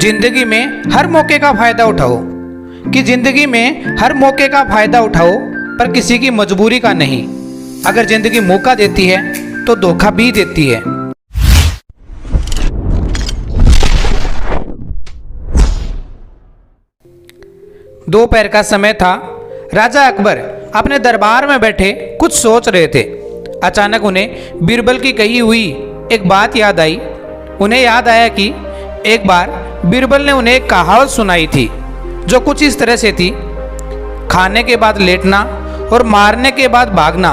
जिंदगी में हर मौके का फायदा उठाओ कि जिंदगी में हर मौके का फायदा उठाओ पर किसी की मजबूरी का नहीं। अगर जिंदगी मौका देती है तो धोखा भी देती है। दोपहर का समय था। राजा अकबर अपने दरबार में बैठे कुछ सोच रहे थे। अचानक उन्हें बीरबल की कही हुई एक बात याद आई। उन्हें याद आया कि एक बार बीरबल ने उन्हें एक कहावत सुनाई थी जो कुछ इस तरह से थी, खाने के बाद लेटना और मारने के बाद भागना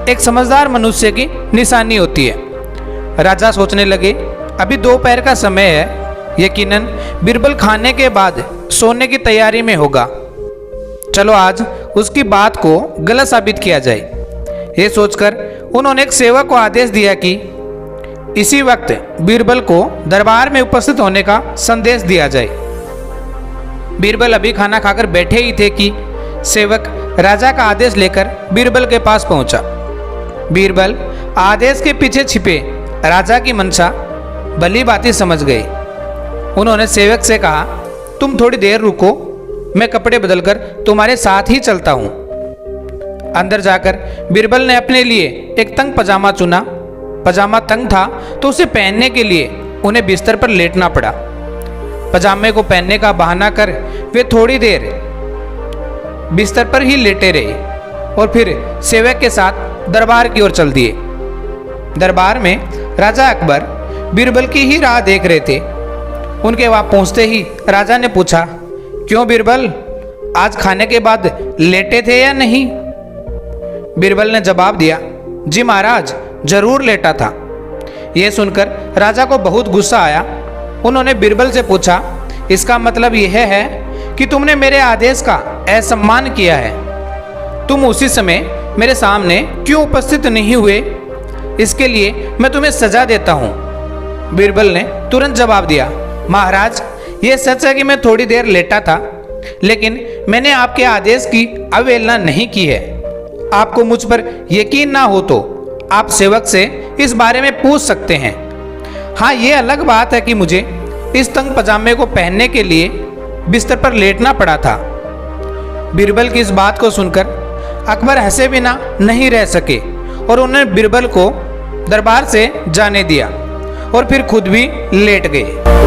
एक समझदार मनुष्य की निशानी होती है। राजा सोचने लगे, अभी दोपहर का समय है, यकीनन बीरबल खाने के बाद सोने की तैयारी में होगा। चलो आज उसकी बात को गलत साबित किया जाए। ये सोचकर उन्होंने एक सेवक को आदेश दिया कि इसी वक्त बीरबल को दरबार में उपस्थित होने का संदेश दिया जाए। बीरबल अभी खाना खाकर बैठे ही थे कि सेवक राजा का आदेश लेकर बीरबल के पास पहुंचा। बीरबल आदेश के पीछे छिपे राजा की मंशा भली भांति समझ गए। उन्होंने सेवक से कहा, तुम थोड़ी देर रुको, मैं कपड़े बदलकर तुम्हारे साथ ही चलता हूं। अंदर जाकर बीरबल ने अपने लिए एक तंग पजामा चुना। पजामा तंग था तो उसे पहनने के लिए उन्हें बिस्तर पर लेटना पड़ा। पजामे को पहनने का बहाना कर वे थोड़ी देर बिस्तर पर ही लेटे रहे और फिर सेवक के साथ दरबार की ओर चल दिए। दरबार में राजा अकबर बीरबल की ही राह देख रहे थे। उनके वहां पहुंचते ही राजा ने पूछा, क्यों बीरबल, आज खाने के बाद लेटे थे या नहीं? बीरबल ने जवाब दिया, जी महाराज, जरूर लेटा था। यह सुनकर राजा को बहुत गुस्सा आया। उन्होंने बीरबल से पूछा, इसका मतलब यह है कि तुमने मेरे आदेश का असम्मान किया है। तुम उसी समय मेरे सामने क्यों उपस्थित नहीं हुए? इसके लिए मैं तुम्हें सजा देता हूं। बीरबल ने तुरंत जवाब दिया, महाराज, यह सच है कि मैं थोड़ी देर लेटा था, लेकिन मैंने आपके आदेश की अवहेलना नहीं की है। आपको मुझ पर यकीन ना हो तो आप सेवक से इस बारे में पूछ सकते हैं। हाँ, ये अलग बात है कि मुझे इस तंग पजामे को पहनने के लिए बिस्तर पर लेटना पड़ा था। बीरबल की इस बात को सुनकर अकबर हंसे बिना नहीं रह सके और उन्होंने बीरबल को दरबार से जाने दिया और फिर खुद भी लेट गए।